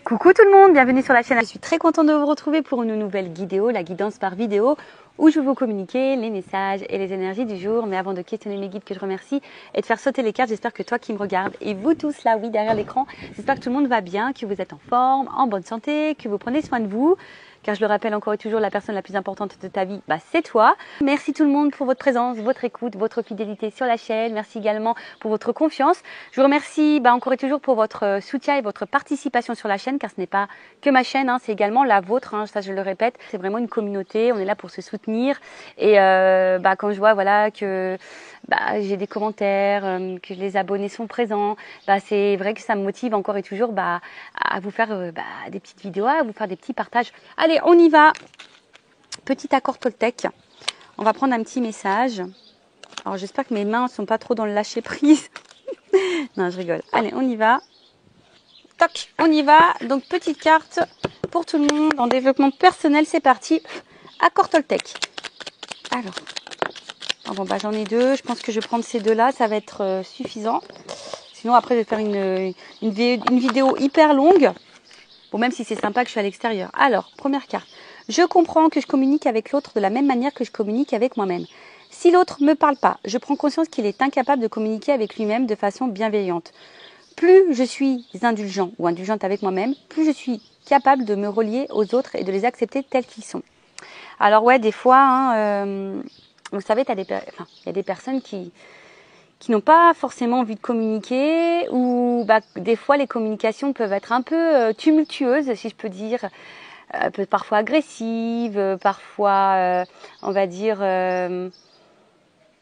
Coucou tout le monde, bienvenue sur la chaîne. Je suis très contente de vous retrouver pour une nouvelle vidéo, la guidance par vidéo, où je vais vous communiquer les messages et les énergies du jour. Mais avant de questionner mes guides que je remercie et de faire sauter les cartes, j'espère que toi qui me regardes et vous tous là, oui, derrière l'écran, j'espère que tout le monde va bien, que vous êtes en forme, en bonne santé, que vous prenez soin de vous. Car je le rappelle encore et toujours, la personne la plus importante de ta vie, c'est toi. Merci tout le monde pour votre présence, votre écoute, votre fidélité sur la chaîne. Merci également pour votre confiance. Je vous remercie encore et toujours pour votre soutien et votre participation sur la chaîne, car ce n'est pas que ma chaîne, c'est également la vôtre. Ça, je le répète, c'est vraiment une communauté. On est là pour se soutenir. Et quand je vois que j'ai des commentaires, que les abonnés sont présents, c'est vrai que ça me motive encore et toujours à vous faire des petites vidéos, à vous faire des petits partages. Allez, on y va. Petit accord Toltec. On va prendre un petit message. Alors, j'espère que mes mains ne sont pas trop dans le lâcher prise. Non, je rigole. Allez, on y va. Toc, on y va. Donc, petite carte pour tout le monde en développement personnel. C'est parti. Accord Toltec. Alors, j'en ai deux. Je pense que je vais prendre ces deux-là. Ça va être suffisant. Sinon, après, je vais faire une vidéo hyper longue. Bon, même si c'est sympa que je suis à l'extérieur. Alors, première carte. Je comprends que je communique avec l'autre de la même manière que je communique avec moi-même. Si l'autre ne me parle pas, je prends conscience qu'il est incapable de communiquer avec lui-même de façon bienveillante. Plus je suis indulgent ou indulgente avec moi-même, plus je suis capable de me relier aux autres et de les accepter tels qu'ils sont. Alors ouais, des fois, vous savez, il y a des personnes qui n'ont pas forcément envie de communiquer, ou des fois les communications peuvent être un peu tumultueuses, si je peux dire, parfois agressives, parfois, on va dire,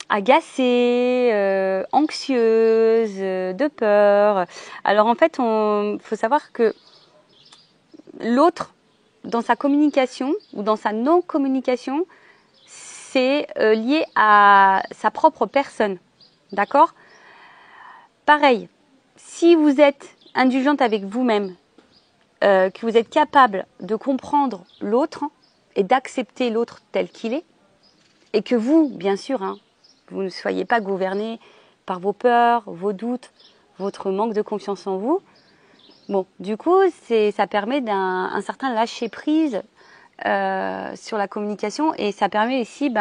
agacées, anxieuses, de peur. Alors en fait, faut savoir que l'autre, dans sa communication ou dans sa non-communication, c'est lié à sa propre personne. D'accord ? Pareil, si vous êtes indulgente avec vous-même, que vous êtes capable de comprendre l'autre et d'accepter l'autre tel qu'il est, et que vous, bien sûr, vous ne soyez pas gouverné par vos peurs, vos doutes, votre manque de confiance en vous, bon, du coup, ça permet d'un certain lâcher-prise sur la communication, et ça permet ici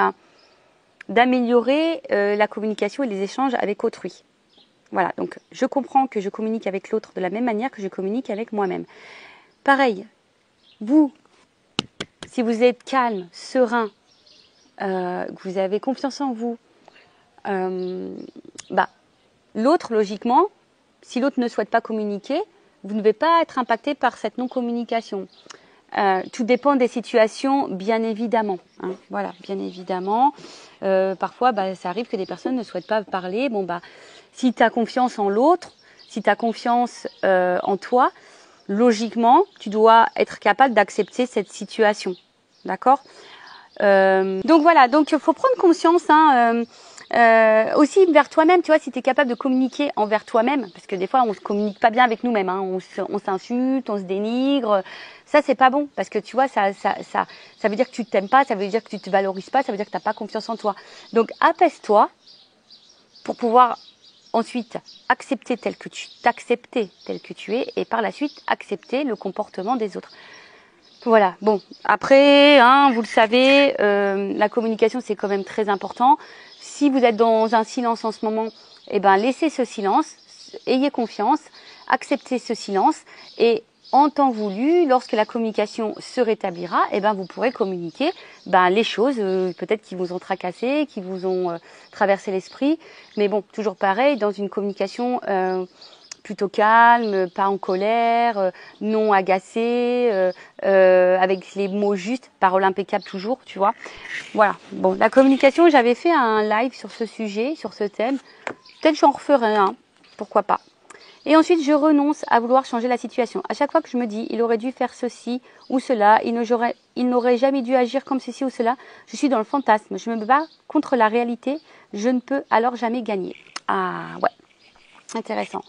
d'améliorer la communication et les échanges avec autrui. Voilà, donc je comprends que je communique avec l'autre de la même manière que je communique avec moi-même. Pareil, vous, si vous êtes calme, serein, que vous avez confiance en vous, l'autre, logiquement, si l'autre ne souhaite pas communiquer, vous ne devez pas être impacté par cette non-communication. Tout dépend des situations, bien évidemment. Voilà, bien évidemment. Parfois, ça arrive que des personnes ne souhaitent pas parler. Bon, si tu as confiance en l'autre, si tu as confiance en toi, logiquement, tu dois être capable d'accepter cette situation. D'accord ? Donc voilà, il faut prendre conscience aussi vers toi-même, tu vois, si tu es capable de communiquer envers toi-même, parce que des fois on se communique pas bien avec nous-mêmes, on s'insulte, on se dénigre, ça c'est pas bon, parce que tu vois, ça veut dire que tu t'aimes pas, ça veut dire que tu te valorises pas, ça veut dire que tu n'as pas confiance en toi. Donc apaise-toi pour pouvoir ensuite accepter t'accepter tel que tu es, et par la suite accepter le comportement des autres. Voilà, bon, après, vous le savez, la communication c'est quand même très important. Si vous êtes dans un silence en ce moment, laissez ce silence, ayez confiance, acceptez ce silence, et en temps voulu, lorsque la communication se rétablira, vous pourrez communiquer les choses peut-être qui vous ont tracassé, qui vous ont traversé l'esprit. Mais bon, toujours pareil, dans une communication plutôt calme, pas en colère, non agacé, avec les mots justes, parole impeccable toujours, tu vois. Voilà. Bon, la communication, j'avais fait un live sur ce sujet, sur ce thème. Peut-être j'en referai un, pourquoi pas. Et ensuite, je renonce à vouloir changer la situation. À chaque fois que je me dis, il aurait dû faire ceci ou cela, il n'aurait jamais dû agir comme ceci ou cela, je suis dans le fantasme. Je me bats contre la réalité, je ne peux alors jamais gagner. Ah ouais, intéressant.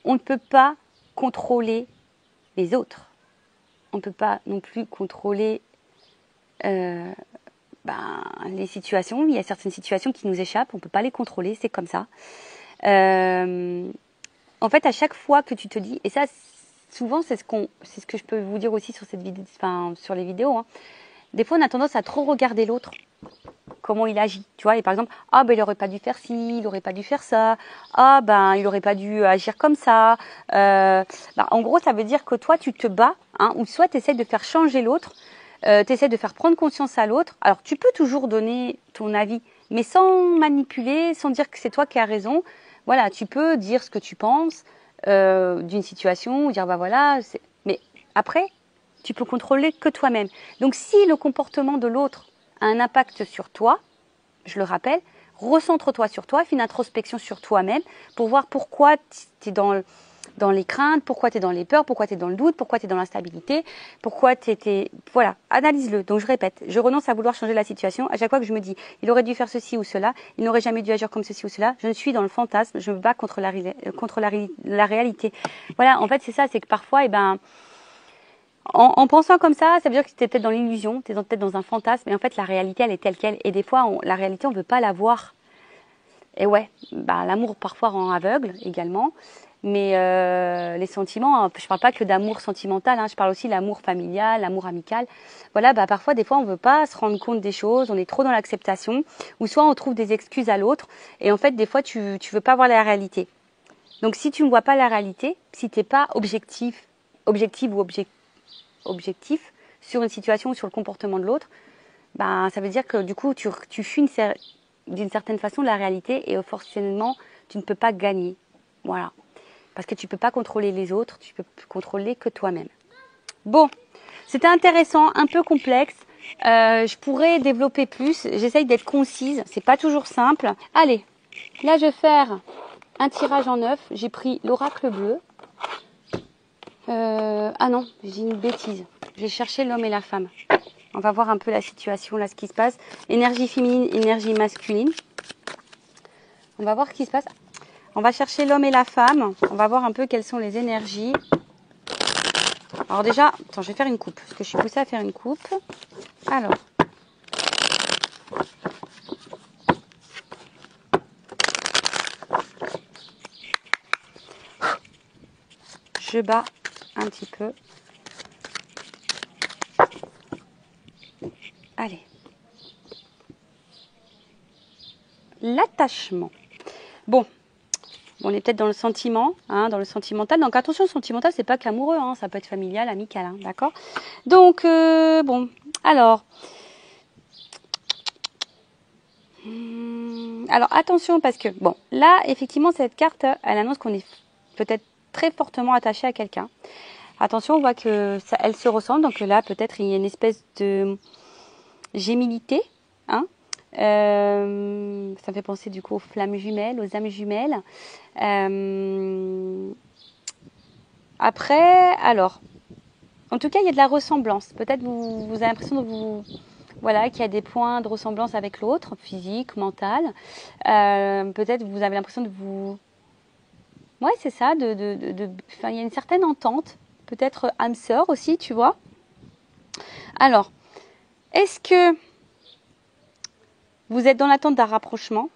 On ne peut pas contrôler les autres. On ne peut pas non plus contrôler les situations. Il y a certaines situations qui nous échappent, on ne peut pas les contrôler, c'est comme ça. En fait, à chaque fois que tu te dis, et ça souvent, c'est ce que je peux vous dire aussi sur cette vidéo, enfin, sur les vidéos. Hein. Des fois, on a tendance à trop regarder l'autre, comment il agit, tu vois. Et par exemple, ah ben il aurait pas dû faire ci, il aurait pas dû faire ça. Ah ben il aurait pas dû agir comme ça. En gros, ça veut dire que toi, tu te bats, hein, ou soit tu essaies de faire changer l'autre, tu essaies de faire prendre conscience à l'autre. Alors, tu peux toujours donner ton avis, mais sans manipuler, sans dire que c'est toi qui as raison. Voilà, tu peux dire ce que tu penses d'une situation, ou dire bah voilà. Mais après, tu peux contrôler que toi-même. Donc, si le comportement de l'autre a un impact sur toi, je le rappelle, recentre-toi sur toi, fais une introspection sur toi-même pour voir pourquoi tu es dans les craintes, pourquoi tu es dans les peurs, pourquoi tu es dans le doute, pourquoi tu es dans l'instabilité, pourquoi tu étais... Voilà, analyse-le. Donc je répète, je renonce à vouloir changer la situation. À chaque fois que je me dis, il aurait dû faire ceci ou cela, il n'aurait jamais dû agir comme ceci ou cela, je suis dans le fantasme, je me bats contre la réalité. Voilà, en fait c'est ça, c'est que parfois, en pensant comme ça veut dire que tu es peut-être dans l'illusion, tu es peut-être dans un fantasme, et en fait la réalité elle est telle qu'elle. Et des fois, la réalité on ne veut pas la voir. Et ouais, l'amour parfois rend aveugle également. Mais les sentiments, je ne parle pas que d'amour sentimental, hein, je parle aussi de l'amour familial, l'amour amical. Voilà, parfois, des fois, on ne veut pas se rendre compte des choses, on est trop dans l'acceptation, ou soit on trouve des excuses à l'autre, et en fait, des fois, tu ne veux pas voir la réalité. Donc, si tu ne vois pas la réalité, si tu n'es pas objectif sur une situation ou sur le comportement de l'autre, ça veut dire que du coup, tu fuis d'une certaine façon la réalité, et forcément, tu ne peux pas gagner. Voilà. Parce que tu ne peux pas contrôler les autres, tu peux contrôler que toi-même. Bon, c'était intéressant, un peu complexe. Je pourrais développer plus. J'essaye d'être concise, c'est pas toujours simple. Allez, là je vais faire un tirage en 9. J'ai pris l'oracle bleu. Ah non, j'ai dit une bêtise. J'ai cherché l'homme et la femme. On va voir un peu la situation, là, ce qui se passe. Énergie féminine, énergie masculine. On va voir ce qui se passe. On va chercher l'homme et la femme. On va voir un peu quelles sont les énergies. Alors déjà, attends, je vais faire une coupe. Parce que je suis poussée à faire une coupe. Alors. Je bats un petit peu. Allez. L'attachement. Bon. On est peut-être dans le sentiment, hein, dans le sentimental. Donc attention, sentimental, c'est pas qu'amoureux, hein, ça peut être familial, amical, hein, d'accord. Donc bon, alors attention parce que bon, là effectivement cette carte, elle annonce qu'on est peut-être très fortement attaché à quelqu'un. Attention, on voit que ça, elle se ressemble, donc là peut-être il y a une espèce de gémilité, hein. Ça me fait penser du coup aux flammes jumelles, aux âmes jumelles. Après, alors, en tout cas, il y a de la ressemblance. Peut-être vous avez l'impression voilà, qu'il y a des points de ressemblance avec l'autre, physique, mental. Peut-être vous avez l'impression de vous... Ouais, c'est ça, il y a une certaine entente. Peut-être âme sœur aussi, tu vois. Alors, est-ce que vous êtes dans l'attente d'un rapprochement?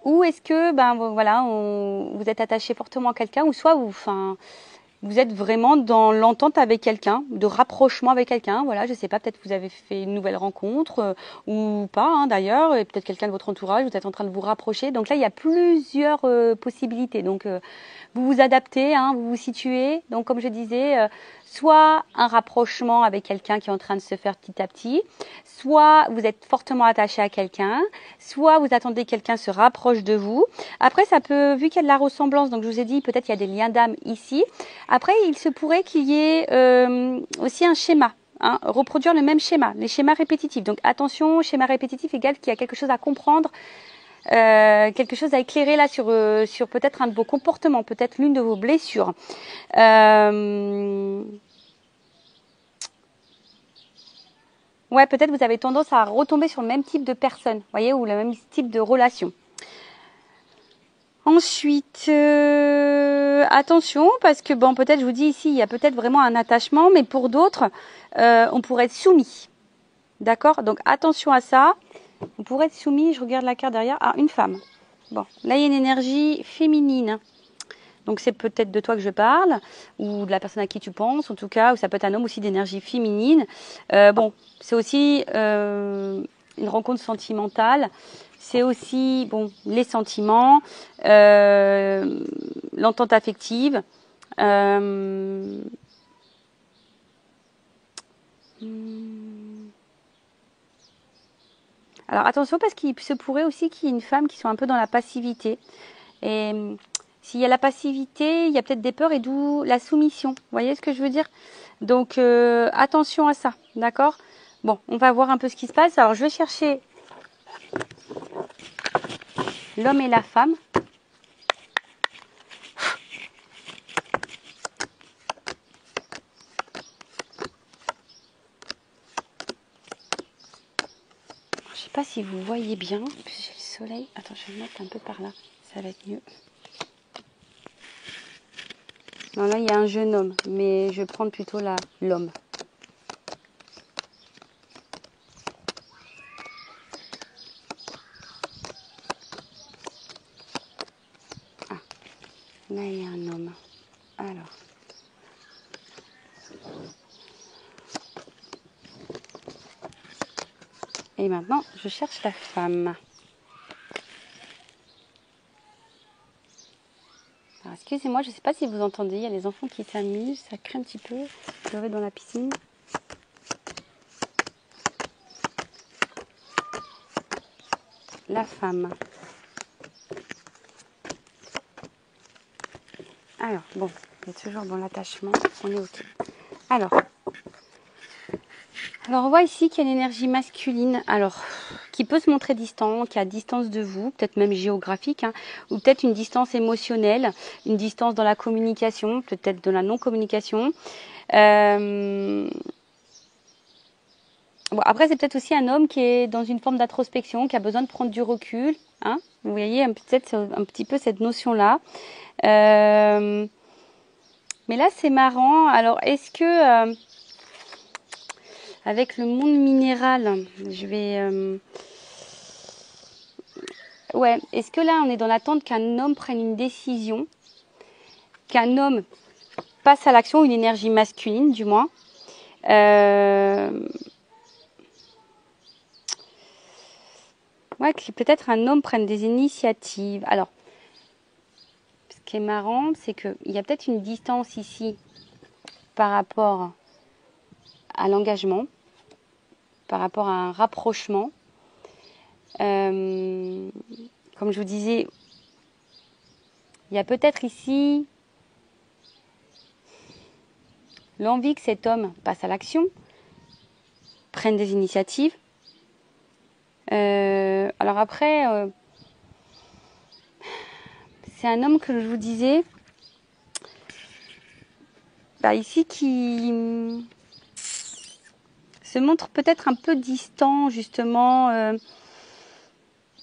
Ou est-ce que voilà, vous êtes attaché fortement à quelqu'un, ou soit vous êtes vraiment dans l'entente avec quelqu'un, de rapprochement avec quelqu'un. Voilà, je sais pas, peut-être vous avez fait une nouvelle rencontre ou pas, hein, d'ailleurs, et peut-être quelqu'un de votre entourage, vous êtes en train de vous rapprocher. Donc là, il y a plusieurs possibilités. Donc vous vous adaptez, hein, vous vous situez. Donc comme je disais, soit un rapprochement avec quelqu'un qui est en train de se faire petit à petit, soit vous êtes fortement attaché à quelqu'un, soit vous attendez que quelqu'un se rapproche de vous. Après, ça peut, vu qu'il y a de la ressemblance, donc je vous ai dit, peut-être il y a des liens d'âme ici. Après, il se pourrait qu'il y ait aussi un schéma. Hein, reproduire le même schéma, les schémas répétitifs. Donc attention, schéma répétitif égale qu'il y a quelque chose à comprendre, quelque chose à éclairer là sur peut-être un de vos comportements, peut-être l'une de vos blessures. Ouais, peut-être vous avez tendance à retomber sur le même type de personne, voyez, ou le même type de relation. Ensuite, attention, parce que bon, peut-être je vous dis ici, il y a peut-être vraiment un attachement, mais pour d'autres, on pourrait être soumis. D'accord? Donc attention à ça. On pourrait être soumis, je regarde la carte derrière, à une femme. Bon, là il y a une énergie féminine. Donc c'est peut-être de toi que je parle, ou de la personne à qui tu penses, en tout cas, ou ça peut être un homme aussi d'énergie féminine. Bon, c'est aussi une rencontre sentimentale. C'est aussi bon, les sentiments, l'entente affective. Alors attention parce qu'il se pourrait aussi qu'il y ait une femme qui soit un peu dans la passivité. Et s'il y a la passivité, il y a peut-être des peurs et d'où la soumission. Vous voyez ce que je veux dire? Donc attention à ça, d'accord? Bon, on va voir un peu ce qui se passe. Alors je vais chercher l'homme et la femme. Je sais pas si vous voyez bien. J'ai le soleil. Attends, je vais me mettre un peu par là. Ça va être mieux. Non, là, il y a un jeune homme, mais je vais prendre plutôt l'homme. Ah, là, il y a un homme. Alors. Et maintenant, je cherche la femme. Alors, excusez-moi, je ne sais pas si vous entendez, il y a les enfants qui s'amusent, ça craint un petit peu. Je vais dans la piscine. La femme. Alors, bon, il est toujours dans l'attachement, on est OK. Alors, on voit ici qu'il y a une énergie masculine, alors qui peut se montrer distant, qui est à distance de vous, peut-être même géographique, hein, ou peut-être une distance émotionnelle, une distance dans la communication, peut-être de la non-communication. Bon, après, c'est peut-être aussi un homme qui est dans une forme d'introspection, qui a besoin de prendre du recul. Hein, vous voyez peut-être un petit peu cette notion-là. Mais là, c'est marrant. Alors, est-ce que... avec le monde minéral, je vais... Ouais, est-ce que là, on est dans l'attente qu'un homme prenne une décision, qu'un homme passe à l'action, une énergie masculine, du moins. Ouais, que peut-être un homme prenne des initiatives. Alors, ce qui est marrant, c'est qu'il y a peut-être une distance ici par rapport à l'engagement, par rapport à un rapprochement. Comme je vous disais, il y a peut-être ici l'envie que cet homme passe à l'action, prenne des initiatives. Alors après, c'est un homme que je vous disais, ici qui se montre peut-être un peu distant justement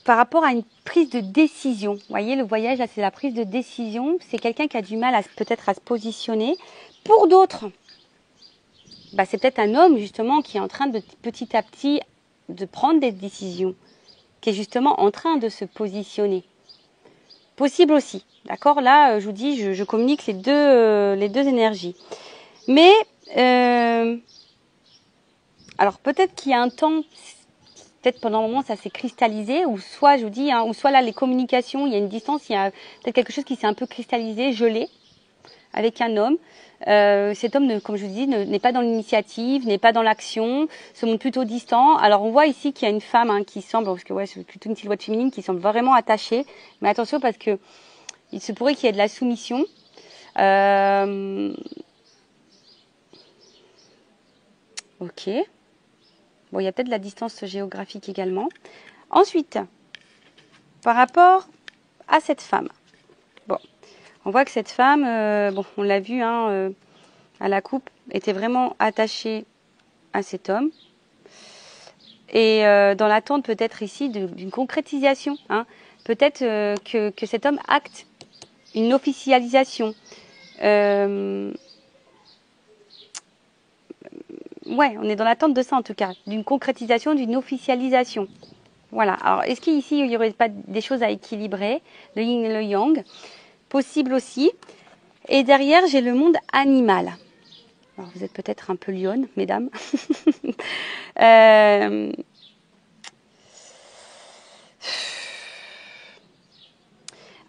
par rapport à une prise de décision. Vous voyez, le voyage, là, c'est la prise de décision. C'est quelqu'un qui a du mal peut-être à se positionner. Pour d'autres, c'est peut-être un homme justement qui est en train de petit à petit de prendre des décisions, qui est justement en train de se positionner. Possible aussi, d'accord? Là, je vous dis, je communique les deux énergies. Mais, alors peut-être qu'il y a un temps, peut-être pendant un moment, ça s'est cristallisé, ou soit, je vous dis, ou soit là, les communications, il y a une distance, il y a peut-être quelque chose qui s'est un peu cristallisé, gelé, avec un homme. Cet homme, comme je vous dis, n'est pas dans l'initiative, n'est pas dans l'action, se montre plutôt distant. Alors on voit ici qu'il y a une femme qui semble, parce que c'est plutôt une silhouette féminine qui semble vraiment attachée. Mais attention parce que il se pourrait qu'il y ait de la soumission. Ok. Bon, il y a peut-être de la distance géographique également. Ensuite, par rapport à cette femme. Bon. On voit que cette femme, on l'a vu à la coupe, était vraiment attachée à cet homme. Et dans l'attente peut-être ici d'une concrétisation. Hein. Peut-être que cet homme acte une officialisation. Ouais, on est dans l'attente de ça en tout cas. D'une concrétisation, d'une officialisation. Voilà. Alors, est-ce qu'ici, il n'y aurait pas des choses à équilibrer, le yin et le yang? possible aussi. Et derrière, j'ai le monde animal. Alors, vous êtes peut-être un peu lionne, mesdames.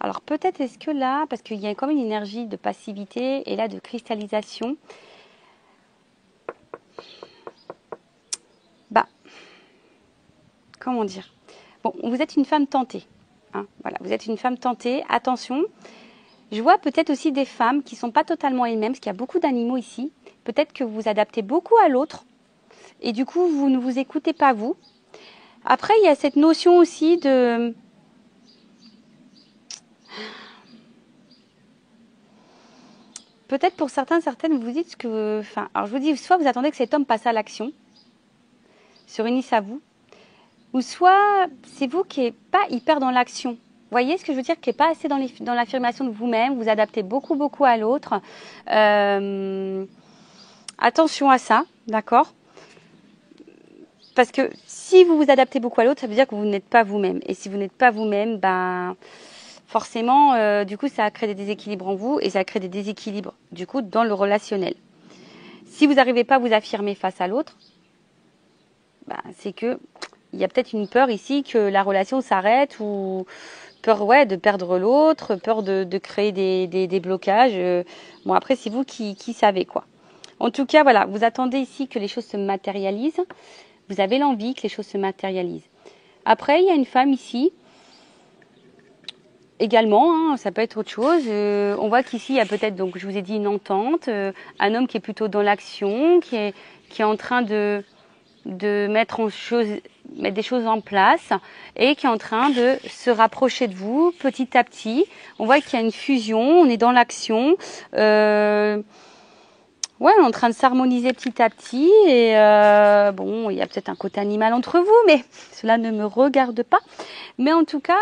Alors, peut-être est-ce que là, parce qu'il y a quand même une énergie de passivité et là de cristallisation. Bah, comment dire? Bon, vous êtes une femme tentée. Hein, voilà, vous êtes une femme tentée. Attention. Je vois peut-être aussi des femmes qui ne sont pas totalement elles-mêmes, parce qu'il y a beaucoup d'animaux ici. Peut-être que vous vous adaptez beaucoup à l'autre. Et du coup, vous ne vous écoutez pas vous. Après, il y a cette notion aussi de... Peut-être pour certains, certaines, vous dites que... Enfin, alors je vous dis, soit vous attendez que cet homme passe à l'action, se réunisse à vous, ou soit c'est vous qui n'êtes pas hyper dans l'action. Vous voyez ce que je veux dire? Qui n'est pas assez dans l'affirmation de vous-même, vous adaptez beaucoup, beaucoup à l'autre. Attention à ça, d'accord? Parce que si vous vous adaptez beaucoup à l'autre, ça veut dire que vous n'êtes pas vous-même. Et si vous n'êtes pas vous-même, ben, forcément, du coup, ça crée des déséquilibres en vous et ça crée des déséquilibres, du coup, dans le relationnel. Si vous n'arrivez pas à vous affirmer face à l'autre, ben, c'est que il y a peut-être une peur ici que la relation s'arrête ou peur de perdre l'autre, peur de créer des blocages. Bon, après, c'est vous qui savez, quoi. En tout cas, voilà, vous attendez ici que les choses se matérialisent. Vous avez l'envie que les choses se matérialisent. Après, il y a une femme ici, également, hein, ça peut être autre chose. On voit qu'ici, il y a peut-être, donc je vous ai dit, une entente, un homme qui est plutôt dans l'action, qui est en train de mettre des choses en place et qui est en train de se rapprocher de vous petit à petit. On voit qu'il y a une fusion, on est dans l'action. Ouais, on est en train de s'harmoniser petit à petit et bon, il y a peut-être un côté animal entre vous, mais cela ne me regarde pas. Mais en tout cas,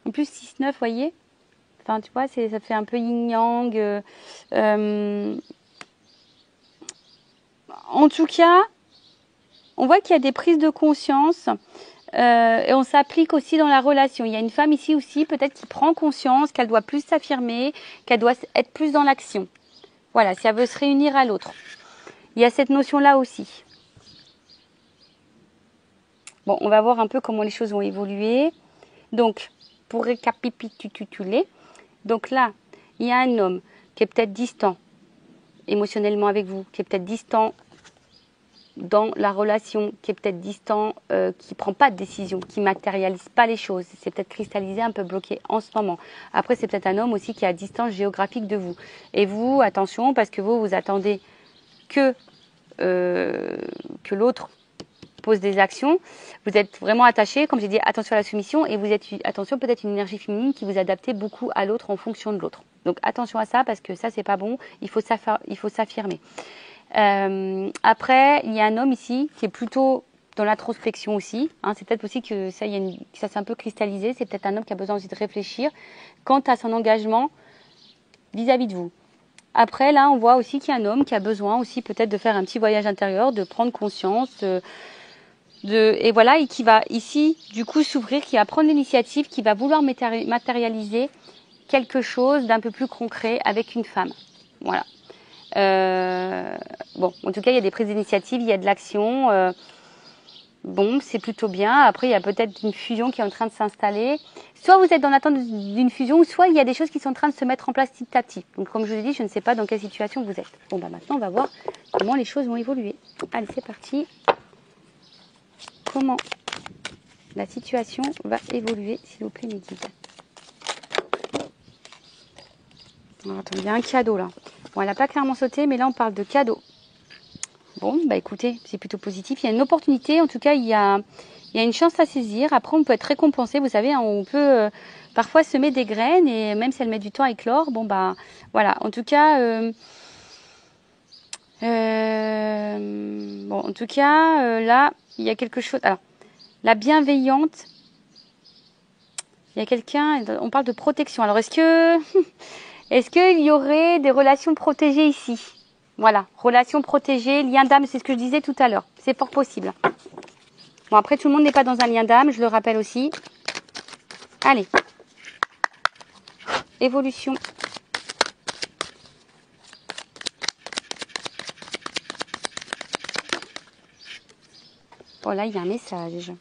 en plus 6-9, vous voyez, enfin tu vois, ça fait un peu yin-yang. En tout cas, on voit qu'il y a des prises de conscience et on s'applique aussi dans la relation. Il y a une femme ici aussi, peut-être qui prend conscience qu'elle doit plus s'affirmer, qu'elle doit être plus dans l'action. Voilà, si elle veut se réunir à l'autre. Il y a cette notion-là aussi. Bon, on va voir un peu comment les choses vont évoluer. Donc, pour récapituler, donc là, il y a un homme qui est peut-être distant émotionnellement avec vous, qui est peut-être distant dans la relation, qui est peut-être distant, qui ne prend pas de décision, qui ne matérialise pas les choses. C'est peut-être cristallisé, un peu bloqué en ce moment. Après, c'est peut-être un homme aussi qui est à distance géographique de vous. Et vous, attention, parce que vous attendez que l'autre pose des actions. Vous êtes vraiment attaché, comme j'ai dit, attention à la soumission, et vous êtes, attention, peut-être une énergie féminine qui vous adaptez beaucoup à l'autre en fonction de l'autre. Donc attention à ça, parce que ça, c'est pas bon, il faut s'affirmer. Après, il y a un homme ici qui est plutôt dans l'introspection aussi. Hein, c'est peut-être aussi que ça s'est un peu cristallisé. C'est peut-être un homme qui a besoin aussi de réfléchir quant à son engagement vis-à-vis de vous. Après, là, on voit aussi qu'il y a un homme qui a besoin aussi peut-être de faire un petit voyage intérieur, de prendre conscience, et voilà, et qui va ici, du coup, s'ouvrir, qui va prendre l'initiative, qui va vouloir matérialiser quelque chose d'un peu plus concret avec une femme. Voilà. Bon, en tout cas, il y a des prises d'initiative, il y a de l'action. Bon, c'est plutôt bien. Après, il y a peut-être une fusion qui est en train de s'installer. Soit vous êtes dans l'attente d'une fusion, soit il y a des choses qui sont en train de se mettre en place petit à petit. Donc, comme je vous ai dit, je ne sais pas dans quelle situation vous êtes. Bon, bah maintenant, on va voir comment les choses vont évoluer. Allez, c'est parti. Comment la situation va évoluer, s'il vous plaît, mes guides. Alors, attends, il y a un cadeau là. Bon, elle n'a pas clairement sauté, mais là, on parle de cadeau. Bon, bah écoutez, c'est plutôt positif. Il y a une opportunité, en tout cas, il y a une chance à saisir. Après, on peut être récompensé. Vous savez, on peut parfois semer des graines et même si elles mettent du temps à éclore, bon, bah voilà. En tout cas, là, il y a quelque chose. Alors, la bienveillante, il y a quelqu'un, on parle de protection. Alors, est-ce qu'il y aurait des relations protégées ici? Voilà, relations protégées, lien d'âme, c'est ce que je disais tout à l'heure. C'est fort possible. Bon, après, tout le monde n'est pas dans un lien d'âme, je le rappelle aussi. Allez. évolution. Bon, là, il y a un message.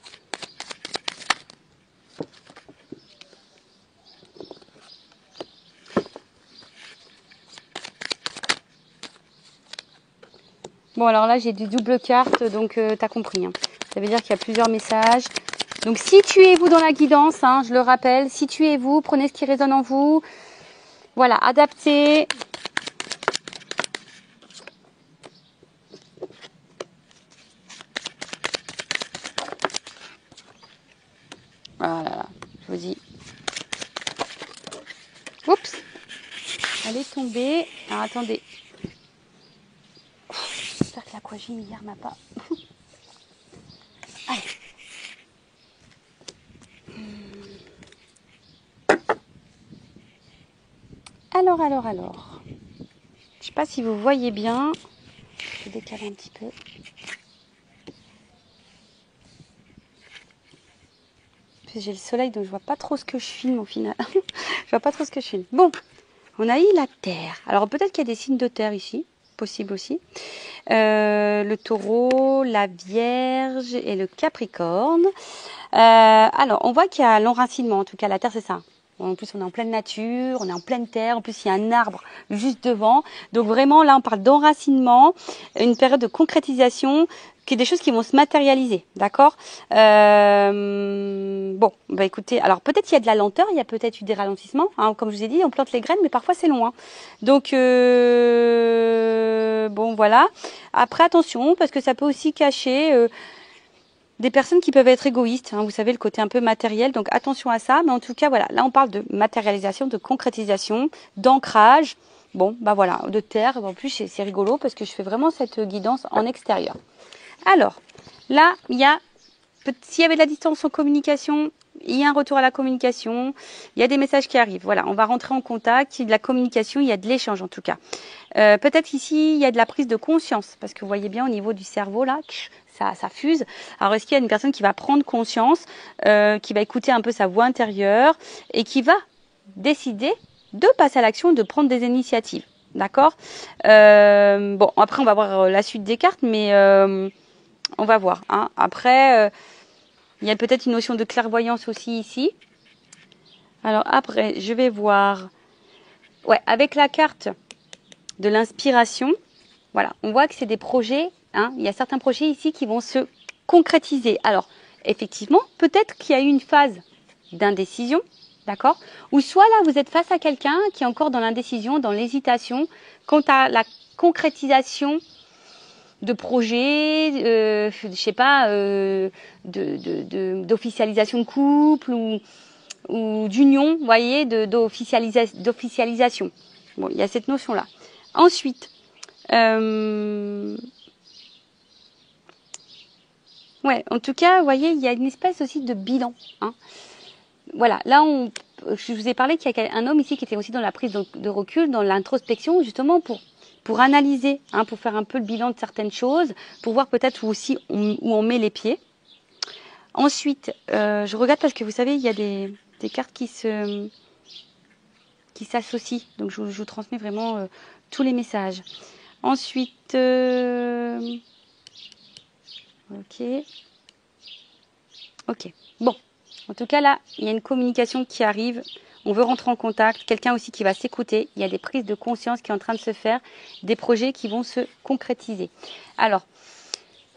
Bon, alors là, j'ai des doubles cartes, donc tu as compris. Hein. Ça veut dire qu'il y a plusieurs messages. Donc, situez-vous dans la guidance, hein, je le rappelle. Situez-vous, prenez ce qui résonne en vous. Voilà, adaptez. Voilà, je vous dis. Oups, elle est tombée. Alors, attendez. J'espère que l'aquagine hier m'a pas... Allez. Alors. Je sais pas si vous voyez bien. Je vais décaler un petit peu. J'ai le soleil, donc je vois pas trop ce que je filme au final. Je vois pas trop ce que je filme. Bon, on a eu la Terre. Alors peut-être qu'il y a des signes de Terre ici, possible aussi. Le Taureau, la Vierge et le Capricorne. Alors, on voit qu'il y a l'enracinement. En tout cas, la Terre, c'est ça. En plus, on est en pleine nature, on est en pleine terre. En plus, il y a un arbre juste devant. Donc, vraiment, là, on parle d'enracinement, une période de concrétisation, qui est des choses qui vont se matérialiser. D'accord Bon, bah écoutez, alors peut-être qu'il y a de la lenteur, il y a peut-être eu des ralentissements. Hein, comme je vous ai dit, on plante les graines, mais parfois, c'est long. Hein. Donc, bon, voilà. Après, attention, parce que ça peut aussi cacher... des personnes qui peuvent être égoïstes, hein, vous savez, le côté un peu matériel, donc attention à ça. Mais en tout cas, voilà, là on parle de matérialisation, de concrétisation, d'ancrage, bon, bah voilà, de terre. En plus, c'est rigolo parce que je fais vraiment cette guidance en extérieur. Alors, là, il y a, s'il y avait de la distance en communication, il y a un retour à la communication, il y a des messages qui arrivent. Voilà, on va rentrer en contact, il y a de la communication, il y a de l'échange en tout cas. Peut-être ici, il y a de la prise de conscience, parce que vous voyez bien au niveau du cerveau, là, ça fuse. Alors, est-ce qu'il y a une personne qui va prendre conscience, qui va écouter un peu sa voix intérieure et qui va décider de passer à l'action, de prendre des initiatives. D'accord Bon, après, on va voir la suite des cartes, mais on va voir. Hein. Après, il y a peut-être une notion de clairvoyance aussi ici. Alors, après, je vais voir... Ouais, avec la carte de l'inspiration, voilà, on voit que c'est des projets, hein, il y a certains projets ici qui vont se concrétiser. Alors, effectivement, peut-être qu'il y a eu une phase d'indécision, d'accord? Ou soit là, vous êtes face à quelqu'un qui est encore dans l'indécision, dans l'hésitation, quant à la concrétisation de projets, je sais pas, d'officialisation de couple ou d'union, vous voyez, d'officialisation. Bon, il y a cette notion-là. Ensuite, ouais, en tout cas, vous voyez, il y a une espèce aussi de bilan. Hein. Voilà, là, je vous ai parlé qu'il y a un homme ici qui était aussi dans la prise de recul, dans l'introspection, justement pour analyser, hein, pour faire un peu le bilan de certaines choses, pour voir peut-être où on met les pieds. Ensuite, je regarde parce que vous savez, il y a des cartes qui s'associent. Donc, je vous transmets vraiment tous les messages. Ensuite, ok. Bon, en tout cas là, il y a une communication qui arrive. On veut rentrer en contact. Quelqu'un aussi qui va s'écouter. Il y a des prises de conscience qui sont en train de se faire. Des projets qui vont se concrétiser. Alors,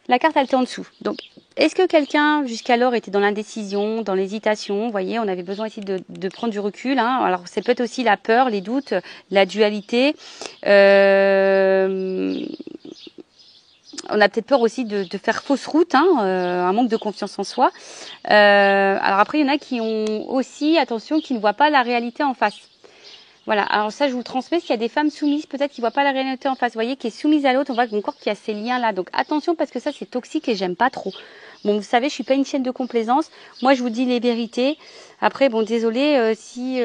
la carte, elle était en dessous. Donc, est-ce que quelqu'un, jusqu'alors, était dans l'indécision, dans l'hésitation? Vous voyez, on avait besoin ici de prendre du recul. Hein. Alors, c'est peut-être aussi la peur, les doutes, la dualité. On a peut-être peur aussi de faire fausse route, hein, un manque de confiance en soi. Alors après, il y en a qui ont aussi, attention, qui ne voient pas la réalité en face. Voilà, alors ça, je vous le transmets. S'il y a des femmes soumises, peut-être qui ne voient pas la réalité en face, vous voyez, qui est soumise à l'autre, on voit encore qu'il y a ces liens-là. Donc attention, parce que ça, c'est toxique et j'aime pas trop. Bon, vous savez, je suis pas une chaîne de complaisance. Moi, je vous dis les vérités. Après, bon, désolé si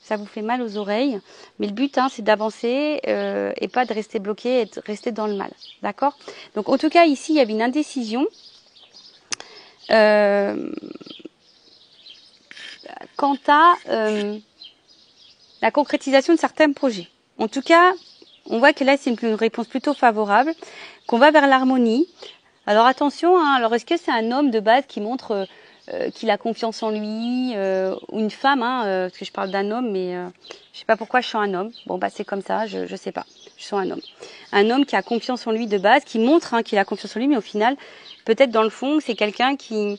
ça vous fait mal aux oreilles. Mais le but, hein, c'est d'avancer et pas de rester bloqué et de rester dans le mal. D'accord? Donc, en tout cas, ici, il y avait une indécision. Quant à... la concrétisation de certains projets. En tout cas, on voit que là, c'est une réponse plutôt favorable, qu'on va vers l'harmonie. Alors attention, hein, alors est-ce que c'est un homme de base qui montre qu'il a confiance en lui, ou une femme, hein, parce que je parle d'un homme, mais je sais pas pourquoi je sens un homme. Bon, bah c'est comme ça, je sais pas, je sens un homme. Un homme qui a confiance en lui de base, qui montre qu'il a confiance en lui, mais au final, peut-être dans le fond, c'est quelqu'un qui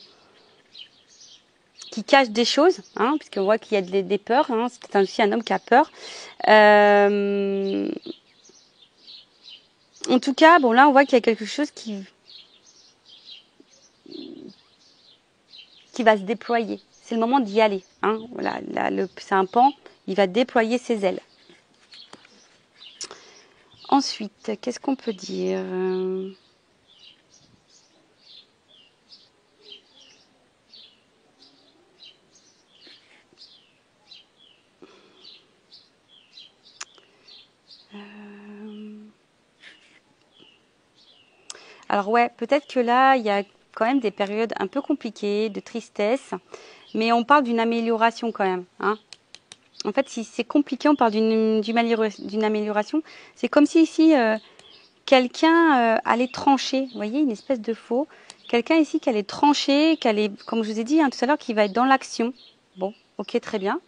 cache des choses, hein, puisqu'on voit qu'il y a des peurs, hein, c'est aussi un homme qui a peur. En tout cas, bon là, on voit qu'il y a quelque chose qui va se déployer. C'est le moment d'y aller. Hein. Voilà, c'est un pan, il va déployer ses ailes. Ensuite, qu'est-ce qu'on peut dire ? Alors ouais, peut-être que là, il y a quand même des périodes un peu compliquées, de tristesse, mais on parle d'une amélioration quand même. Hein. En fait, si c'est compliqué, on parle d'une amélioration. C'est comme si ici, quelqu'un allait trancher. Vous voyez, une espèce de faux. Quelqu'un ici qui allait trancher, qui allait, comme je vous ai dit tout à l'heure, qui va être dans l'action. Bon, ok, très bien.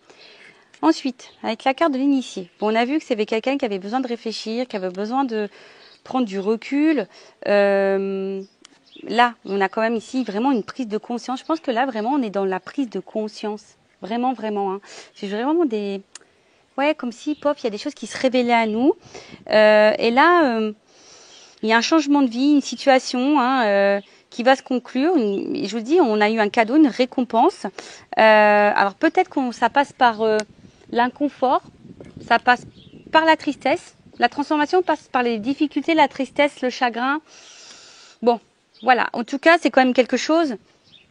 Ensuite, avec la carte de l'initié, bon, on a vu que c'était quelqu'un qui avait besoin de réfléchir, qui avait besoin de prendre du recul. Là, on a quand même ici vraiment une prise de conscience. Je pense que là, vraiment, on est dans la prise de conscience. Vraiment, vraiment. Hein. C'est vraiment des... Ouais, comme si, pof, il y a des choses qui se révélaient à nous. Et là, il y a un changement de vie, une situation qui va se conclure. Je vous dis, on a eu un cadeau, une récompense. Alors peut-être que ça passe par l'inconfort, ça passe par la tristesse. La transformation passe par les difficultés, la tristesse, le chagrin. Bon, voilà. En tout cas, c'est quand même quelque chose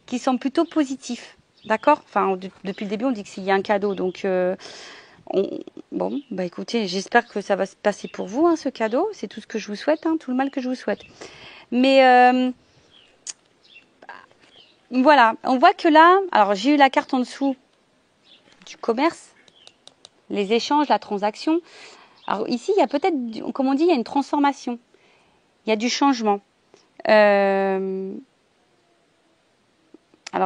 qui semble plutôt positif. D'accord ? Enfin, depuis le début, on dit qu'il y a un cadeau. Donc, bon, bah écoutez, j'espère que ça va se passer pour vous, hein, ce cadeau. C'est tout ce que je vous souhaite, hein, tout le mal que je vous souhaite. Mais voilà, on voit que là, alors j'ai eu la carte en dessous du commerce, les échanges, la transaction. Alors ici, il y a peut-être, comme on dit, il y a une transformation. Il y a du changement. Alors,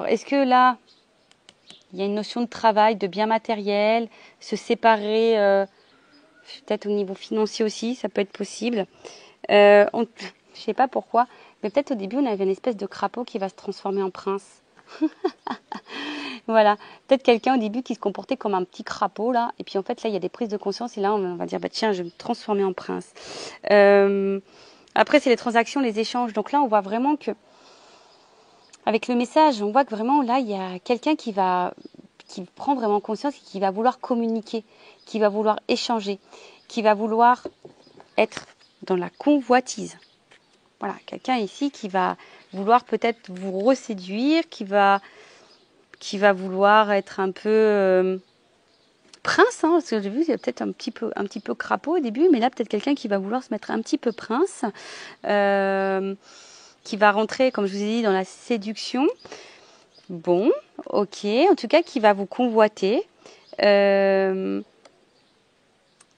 est-ce que là, il y a une notion de travail, de bien matériel, se séparer, peut-être au niveau financier aussi, ça peut être possible. Je ne sais pas pourquoi, mais peut-être au début, on avait une espèce de crapaud qui va se transformer en prince. Voilà, peut-être quelqu'un au début qui se comportait comme un petit crapaud là, et puis en fait là il y a des prises de conscience et là on va dire bah tiens je vais me transformer en prince. Après c'est les transactions, les échanges, donc là on voit vraiment que avec le message on voit que vraiment là il y a quelqu'un qui prend vraiment conscience et qui va vouloir communiquer, qui va vouloir échanger, qui va vouloir être dans la convoitise. Voilà, quelqu'un ici qui va vouloir peut-être vous reséduire, qui va vouloir être un peu prince, hein, parce que j'ai vu, il y a peut-être un petit peu crapaud au début, mais là peut-être quelqu'un qui va vouloir se mettre un petit peu prince, qui va rentrer, comme je vous ai dit, dans la séduction. Bon, ok, en tout cas qui va vous convoiter.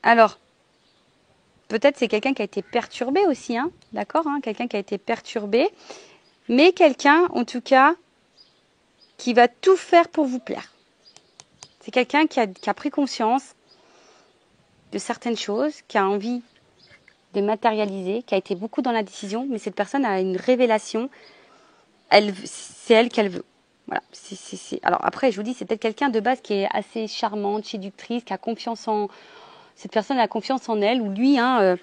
Alors, peut-être c'est quelqu'un qui a été perturbé aussi, hein, d'accord, hein, quelqu'un qui a été perturbé, mais quelqu'un, en tout cas, qui va tout faire pour vous plaire. C'est quelqu'un qui a pris conscience de certaines choses, qui a envie de matérialiser, qui a été beaucoup dans la décision, mais cette personne a une révélation. C'est elle qu'elle veut. Voilà. Alors après, je vous dis, c'est peut-être quelqu'un de base qui est assez charmante, séductrice, qui a confiance en... Cette personne a confiance en elle, ou lui, hein,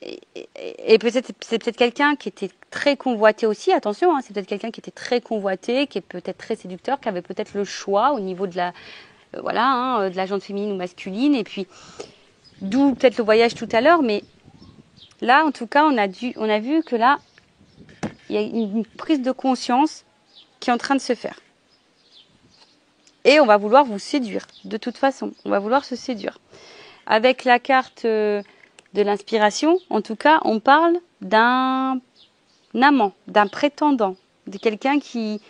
et peut-être c'est peut-être quelqu'un qui était très convoité aussi, attention, hein, c'est peut-être quelqu'un qui était très convoité, qui est peut-être très séducteur, qui avait peut-être le choix au niveau de la... voilà, hein, de la gente féminine ou masculine, et puis d'où peut-être le voyage tout à l'heure, mais là, en tout cas, on a vu que là, il y a une prise de conscience qui est en train de se faire. Et on va vouloir vous séduire, de toute façon, on va vouloir se séduire. Avec la carte de l'inspiration, en tout cas, on parle d'un amant, d'un prétendant, de quelqu'un qui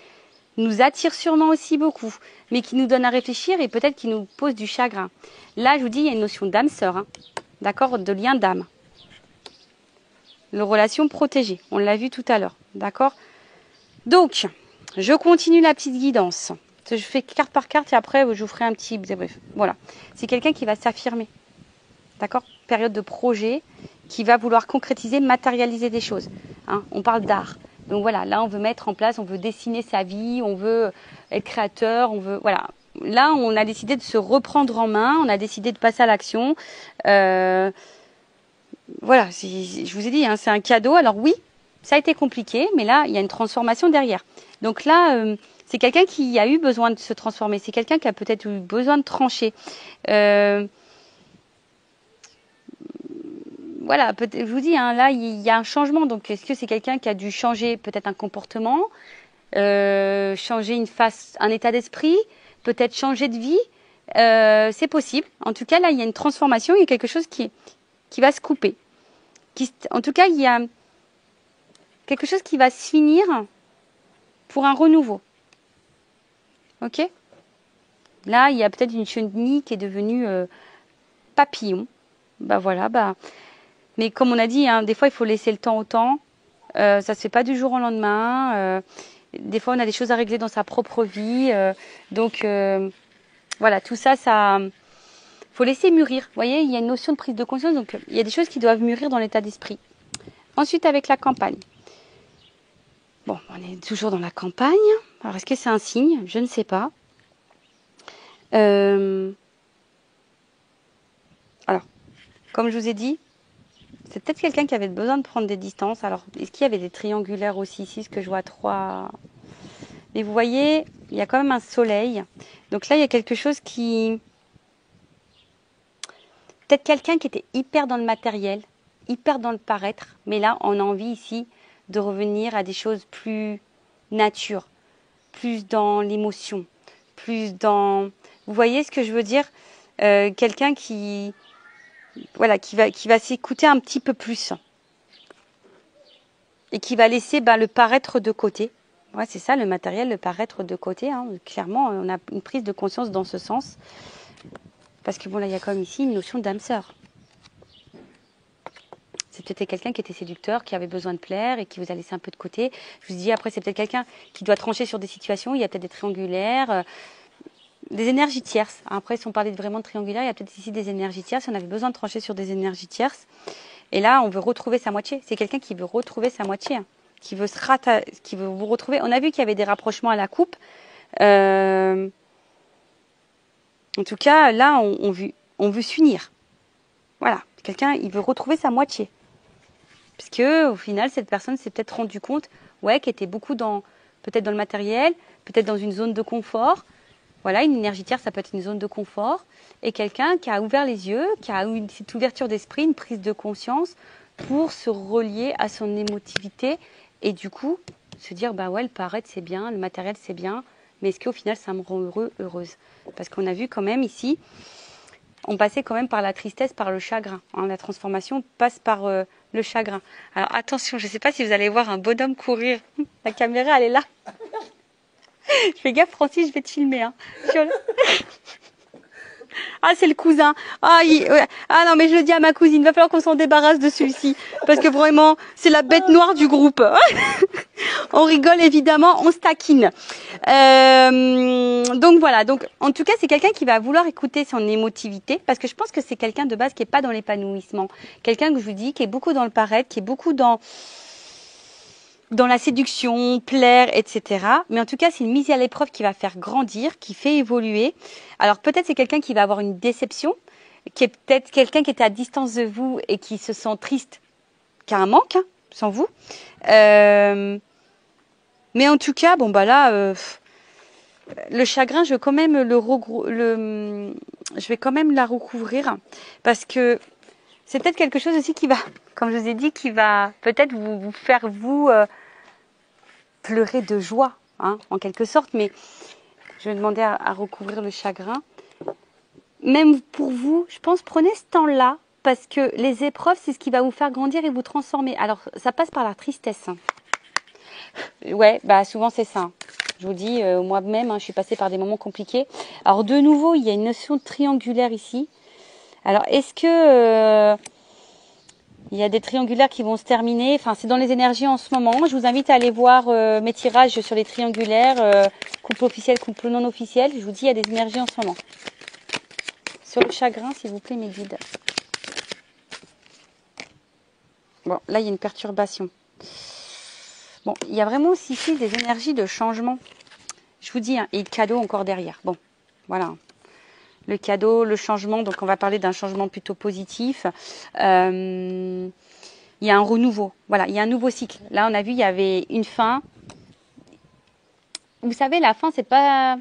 nous attire sûrement aussi beaucoup, mais qui nous donne à réfléchir et peut-être qui nous pose du chagrin. Là, je vous dis, il y a une notion d'âme sœur, hein, d'accord, de lien d'âme. Le relation protégée, on l'a vu tout à l'heure, d'accord. Donc, je continue la petite guidance. Je fais carte par carte et après, je vous ferai un petit débrief. Voilà, c'est quelqu'un qui va s'affirmer, d'accord. Période de projet, qui va vouloir concrétiser, matérialiser des choses. Hein, on parle d'art. Donc voilà, là on veut mettre en place, on veut dessiner sa vie, on veut être créateur, on veut, voilà. Là on a décidé de se reprendre en main, on a décidé de passer à l'action. Voilà, je vous ai dit, hein, c'est un cadeau. Alors oui, ça a été compliqué, mais là il y a une transformation derrière. Donc là, c'est quelqu'un qui a eu besoin de se transformer, c'est quelqu'un qui a peut-être eu besoin de trancher. Voilà, je vous dis, hein, là, il y a un changement. Donc, est-ce que c'est quelqu'un qui a dû changer peut-être un comportement, changer un état d'esprit, peut-être changer de vie? C'est possible. En tout cas, là, il y a une transformation, il y a quelque chose qui va se couper. En tout cas, il y a quelque chose qui va se finir pour un renouveau. Ok? Là, il y a peut-être une chenille qui est devenue papillon. Bah voilà, bah... Mais comme on a dit, hein, des fois, il faut laisser le temps au temps. Ça ne se fait pas du jour au lendemain. Des fois, on a des choses à régler dans sa propre vie. Donc, voilà, tout ça, faut laisser mûrir. Vous voyez, il y a une notion de prise de conscience. Donc, il y a des choses qui doivent mûrir dans l'état d'esprit. Ensuite, avec la campagne. Bon, on est toujours dans la campagne. Alors, est-ce que c'est un signe? Je ne sais pas. Alors, comme je vous ai dit, c'est peut-être quelqu'un qui avait besoin de prendre des distances. Alors, est-ce qu'il y avait des triangulaires aussi ici? Ce que je vois 3. Mais vous voyez, il y a quand même un soleil. Donc là, il y a quelque chose qui... Peut-être quelqu'un qui était hyper dans le matériel, hyper dans le paraître. Mais là, on a envie ici de revenir à des choses plus nature, plus dans l'émotion, plus dans... Vous voyez ce que je veux dire? Quelqu'un qui... Voilà, qui va s'écouter un petit peu plus et qui va laisser le paraître de côté. Ouais, c'est ça le matériel, le paraître de côté. Hein. Clairement, on a une prise de conscience dans ce sens. Parce que bon, là, il y a comme ici une notion d'âme sœur. C'est peut-être quelqu'un qui était séducteur, qui avait besoin de plaire et qui vous a laissé un peu de côté. Je vous dis, après, c'est peut-être quelqu'un qui doit trancher sur des situations. Il y a peut-être des triangulaires, des énergies tierces. Après, si on parlait vraiment de triangulaire, il y a peut-être ici des énergies tierces. On avait besoin de trancher sur des énergies tierces. Et là, on veut retrouver sa moitié. C'est quelqu'un qui veut retrouver sa moitié, hein, qui veut qui veut vous retrouver. On a vu qu'il y avait des rapprochements à la coupe. En tout cas, là, on veut s'unir. Voilà, quelqu'un, il veut retrouver sa moitié. Parce que, au final, cette personne s'est peut-être rendu compte, ouais, qu'elle était beaucoup peut-être dans le matériel, peut-être dans une zone de confort. Voilà, une énergie tierce, ça peut être une zone de confort. Et quelqu'un qui a ouvert les yeux, qui a eu cette ouverture d'esprit, une prise de conscience pour se relier à son émotivité. Et du coup, se dire, bah ouais, le paraître, c'est bien, le matériel, c'est bien. Mais est-ce qu'au final, ça me rend heureuse? Parce qu'on a vu quand même ici, on passait quand même par la tristesse, par le chagrin. Hein. La transformation passe par le chagrin. Alors attention, je ne sais pas si vous allez voir un bonhomme courir. La caméra, elle est là. Je fais gaffe, Francis, je vais te filmer. Hein. Ah, c'est le cousin. Ah non, mais je le dis à ma cousine, il va falloir qu'on s'en débarrasse de celui-ci. Parce que vraiment, c'est la bête noire du groupe. On rigole évidemment, on se taquine. Donc voilà, donc en tout cas, c'est quelqu'un qui va vouloir écouter son émotivité. Parce que je pense que c'est quelqu'un de base qui n'est pas dans l'épanouissement. Quelqu'un que je vous dis, qui est beaucoup dans le paraître, qui est beaucoup dans la séduction, plaire, etc. Mais en tout cas, c'est une mise à l'épreuve qui va faire grandir, qui fait évoluer. Alors peut-être c'est quelqu'un qui va avoir une déception, qui est peut-être quelqu'un qui était à distance de vous et qui se sent triste, qui a un manque, hein, sans vous. Mais en tout cas, bon bah là, le chagrin, je vais quand même je vais quand même la recouvrir parce que c'est peut-être quelque chose aussi qui va, comme je vous ai dit, qui va peut-être vous faire pleurer de joie, hein, en quelque sorte, mais je vais demander à recouvrir le chagrin. Même pour vous, je pense, prenez ce temps-là, parce que les épreuves, c'est ce qui va vous faire grandir et vous transformer. Alors, ça passe par la tristesse. Ouais, bah souvent c'est ça. Je vous dis, moi-même, hein, je suis passée par des moments compliqués. Alors, de nouveau, il y a une notion triangulaire ici. Alors, est-ce que il y a des triangulaires qui vont se terminer? Enfin, c'est dans les énergies en ce moment. Je vous invite à aller voir mes tirages sur les triangulaires, couple officiel, couple non officiel. Je vous dis, il y a des énergies en ce moment. Sur le chagrin, s'il vous plaît, mes guides. Bon, là, il y a une perturbation. Bon, il y a vraiment aussi ici des énergies de changement. Je vous dis, hein, et le cadeau encore derrière. Bon, voilà. Le cadeau, le changement. Donc, on va parler d'un changement plutôt positif. Il y a un renouveau. Voilà, il y a un nouveau cycle. Là, on a vu, il y avait une fin. Vous savez, la fin, c'est pas...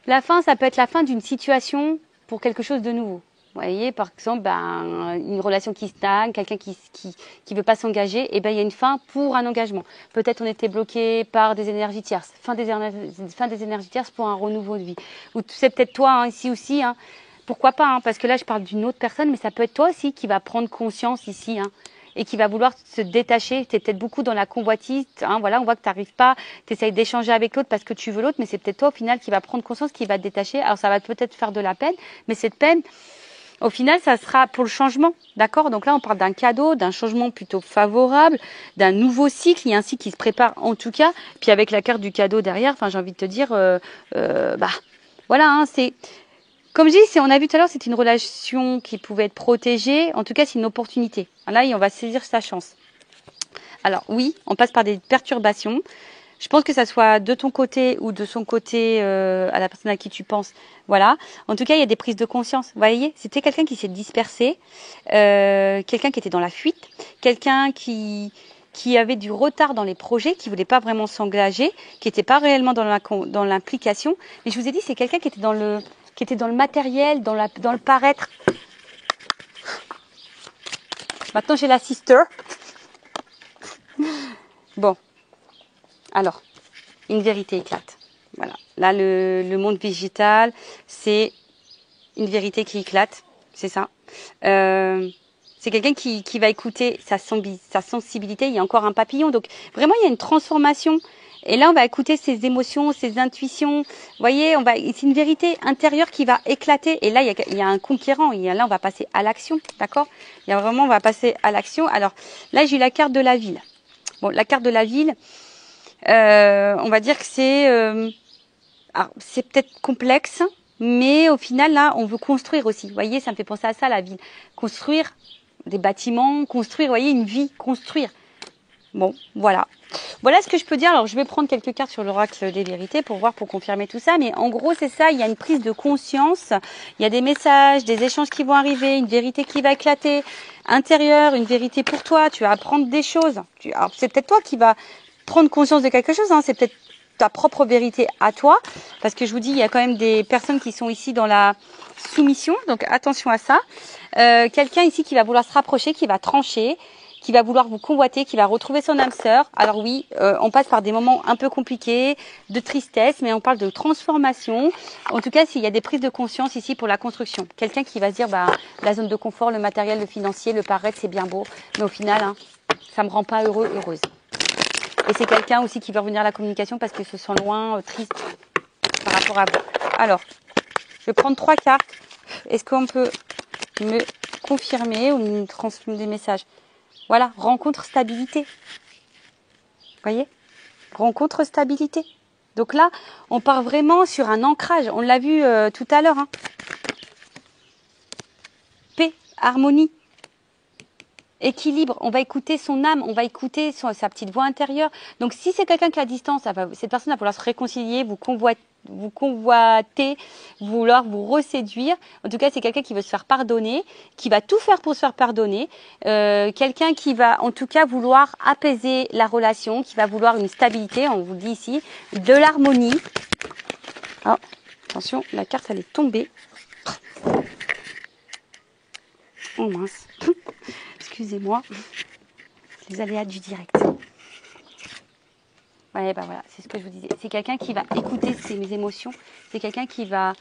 La fin, ça peut être la fin d'une situation pour quelque chose de nouveau. Vous voyez, par exemple, une relation qui stagne, quelqu'un qui veut pas s'engager, et ben il y a une fin pour un engagement. Peut-être on était bloqué par des énergies tierces, fin des énergies tierces pour un renouveau de vie. Ou c'est peut-être toi hein, ici aussi, hein. Pourquoi pas, hein, parce que là je parle d'une autre personne, mais ça peut être toi aussi qui va prendre conscience ici, hein, et qui va vouloir se détacher. Tu es peut-être beaucoup dans la convoitise, hein, voilà, on voit que tu n'arrives pas, tu essayes d'échanger avec l'autre parce que tu veux l'autre, mais c'est peut-être toi au final qui va prendre conscience, qui va te détacher. Alors ça va peut-être faire de la peine, mais cette peine, au final, ça sera pour le changement, d'accord? Donc là, on parle d'un cadeau, d'un changement plutôt favorable, d'un nouveau cycle. Il y a un cycle qui se prépare en tout cas. Puis avec la carte du cadeau derrière, enfin, j'ai envie de te dire, voilà, hein, c'est comme je dis, on a vu tout à l'heure, c'est une relation qui pouvait être protégée. En tout cas, c'est une opportunité. Là, on va saisir sa chance. Alors oui, on passe par des perturbations. Je pense que ça soit de ton côté ou de son côté à la personne à qui tu penses. Voilà. En tout cas, il y a des prises de conscience. Vous voyez, c'était quelqu'un qui s'est dispersé, quelqu'un qui était dans la fuite, quelqu'un qui avait du retard dans les projets, qui voulait pas vraiment s'engager, qui n'était pas réellement dans l'implication. Mais je vous ai dit, c'est quelqu'un qui était dans le matériel, dans le paraître. Maintenant, j'ai la sister. Bon. Alors, une vérité éclate. Voilà. Là, le monde végétal, c'est une vérité qui éclate. C'est ça. C'est quelqu'un qui va écouter sa sensibilité. Il y a encore un papillon. Donc, vraiment, il y a une transformation. Et là, on va écouter ses émotions, ses intuitions. Vous voyez, c'est une vérité intérieure qui va éclater. Et là, il y a un conquérant. Là, on va passer à l'action. D'accord? On va passer à l'action. Alors, là, j'ai eu la carte de la ville. Bon, la carte de la ville, on va dire que c'est peut-être complexe, mais au final, là, on veut construire aussi. Vous voyez, ça me fait penser à ça, la ville. Construire des bâtiments, construire, vous voyez, une vie, construire. Bon, voilà. Voilà ce que je peux dire. Alors, je vais prendre quelques cartes sur l'oracle des vérités pour confirmer tout ça. Mais en gros, c'est ça. Il y a une prise de conscience. Il y a des messages, des échanges qui vont arriver, une vérité qui va éclater intérieure, une vérité pour toi. Tu vas apprendre des choses. Alors, c'est peut-être toi qui vas prendre conscience de quelque chose. Hein. C'est peut-être ta propre vérité à toi. Parce que je vous dis, il y a quand même des personnes qui sont ici dans la soumission. Donc, attention à ça. Quelqu'un ici qui va vouloir se rapprocher, qui va trancher, qui va vouloir vous convoiter, qui va retrouver son âme sœur. Alors oui, on passe par des moments un peu compliqués, de tristesse, mais on parle de transformation. En tout cas, s'il y a des prises de conscience ici pour la construction. Quelqu'un qui va se dire, la zone de confort, le matériel, le financier, le paraître, c'est bien beau, mais au final, hein, ça me rend pas heureux, heureuse. Et c'est quelqu'un aussi qui veut revenir à la communication parce qu'il se sent loin, triste par rapport à vous. Alors, je vais prendre 3 cartes. Est-ce qu'on peut me confirmer ou me transmettre des messages? Voilà, rencontre stabilité. Vous voyez? Rencontre stabilité. Donc là, on part vraiment sur un ancrage. On l'a vu tout à l'heure. Hein. Paix, harmonie, équilibre. On va écouter son âme, on va écouter sa petite voix intérieure. Donc si c'est quelqu'un qui a la distance, cette personne va vouloir se réconcilier, vous convoiter, vouloir vous reséduire. En tout cas, c'est quelqu'un qui veut se faire pardonner, qui va tout faire pour se faire pardonner. Quelqu'un qui va en tout cas vouloir apaiser la relation, qui va vouloir une stabilité, on vous le dit ici, de l'harmonie. Oh, attention, la carte elle est tombée. Oh mince. Excusez-moi. Les aléas du direct. Ouais, voilà, c'est ce que je vous disais. C'est quelqu'un qui va écouter ses émotions. C'est quelqu'un qui va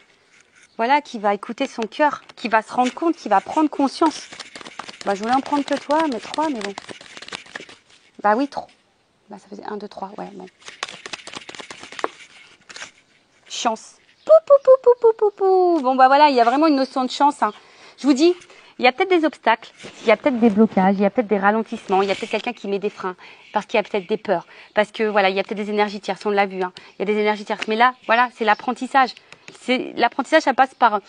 écouter son cœur, qui va se rendre compte, qui va prendre conscience. Je voulais en prendre que toi, mais 3, mais bon. Oui, trop. Ça faisait 1, 2, 3, ouais, bon. chance. Pou, pou, pou, pou, pou, pou, pou. Bon, bah voilà, il y a vraiment une notion de chance. Hein. Je vous dis, il y a peut-être des obstacles, il y a peut-être des blocages, il y a peut-être des ralentissements, il y a peut-être quelqu'un qui met des freins, parce qu'il y a peut-être des peurs, parce que voilà, il y a peut-être des énergies tierces, on l'a vu, hein. Il y a des énergies tierces. Mais là, voilà, c'est l'apprentissage. L'apprentissage, ça passe par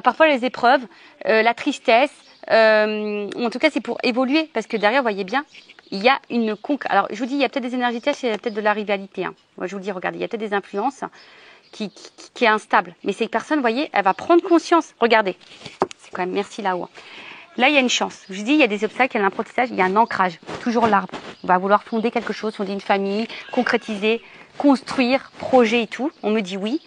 parfois les épreuves, la tristesse, en tout cas, c'est pour évoluer, parce que derrière, vous voyez bien, il y a une conquête. Alors, je vous dis, il y a peut-être des énergies tierces, il y a peut-être de la rivalité. Hein. Moi, je vous dis, regardez, il y a peut-être des influences qui est instable. Mais ces personnes, vous voyez, elle va prendre conscience. Regardez. C'est quand même merci là-haut. Là, il y a une chance. Je vous dis, il y a des obstacles, il y a l'apprentissage, il y a un ancrage. Toujours l'arbre. On va vouloir fonder quelque chose, fonder une famille, concrétiser, construire, projet et tout. On me dit oui.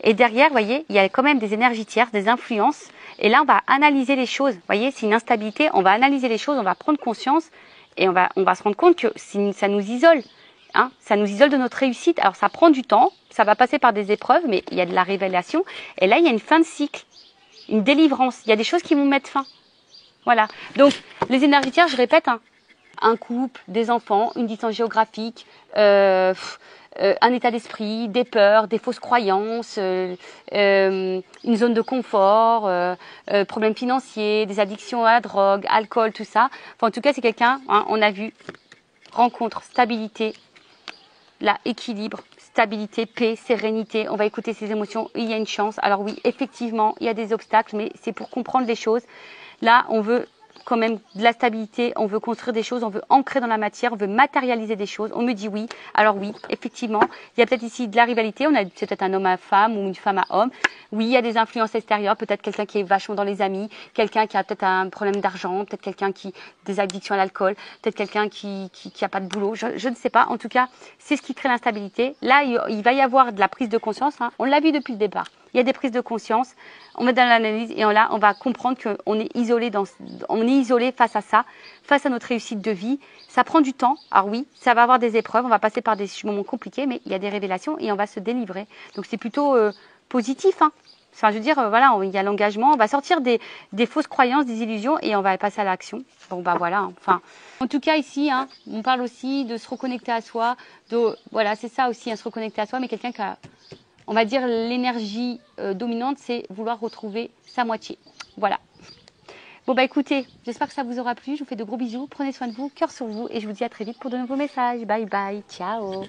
Et derrière, vous voyez, il y a quand même des énergies tierces, des influences. Et là, on va analyser les choses. Vous voyez, c'est une instabilité. On va analyser les choses, on va prendre conscience. Et on va se rendre compte que ça nous isole. Hein, ça nous isole de notre réussite. Alors, ça prend du temps. Ça va passer par des épreuves, mais il y a de la révélation. Et là, il y a une fin de cycle. Une délivrance. Il y a des choses qui vont mettre fin. Voilà. Donc, les énergies tierces, je répète, hein, un couple, des enfants, une distance géographique, un état d'esprit, des peurs, des fausses croyances, une zone de confort, problèmes financiers, des addictions à la drogue, alcool, tout ça. Enfin, en tout cas, c'est quelqu'un, hein, on a vu, rencontre, stabilité, là, équilibre, stabilité, paix, sérénité, on va écouter ses émotions, il y a une chance. Alors oui, effectivement, il y a des obstacles, mais c'est pour comprendre les choses. Là, on veut quand même de la stabilité, on veut construire des choses, on veut ancrer dans la matière, on veut matérialiser des choses. On me dit oui. Alors oui, effectivement, il y a peut-être ici de la rivalité, c'est peut-être un homme à femme ou une femme à homme. Oui, il y a des influences extérieures, peut-être quelqu'un qui est vachement dans les amis, quelqu'un qui a peut-être un problème d'argent, peut-être quelqu'un qui des addictions à l'alcool, peut-être quelqu'un qui a pas de boulot, je ne sais pas. En tout cas, c'est ce qui crée l'instabilité. Là, il va y avoir de la prise de conscience, hein. On l'a vu depuis le départ. Il y a des prises de conscience, on va dans l'analyse et là, on va comprendre qu'on est isolé face à ça, face à notre réussite de vie. Ça prend du temps. Alors oui, ça va avoir des épreuves, on va passer par des moments compliqués, mais il y a des révélations et on va se délivrer. Donc c'est plutôt positif, hein. Enfin, je veux dire, voilà, il y a l'engagement, on va sortir des fausses croyances, des illusions et on va passer à l'action. Bon, bah voilà, hein. Enfin, en tout cas ici, hein, on parle aussi de se reconnecter à soi. Voilà, c'est ça aussi, hein, se reconnecter à soi, mais quelqu'un qui a... On va dire l'énergie dominante, c'est vouloir retrouver sa moitié. Voilà. Bon, bah écoutez, j'espère que ça vous aura plu. Je vous fais de gros bisous. Prenez soin de vous, cœur sur vous. Et je vous dis à très vite pour de nouveaux messages. Bye bye. Ciao.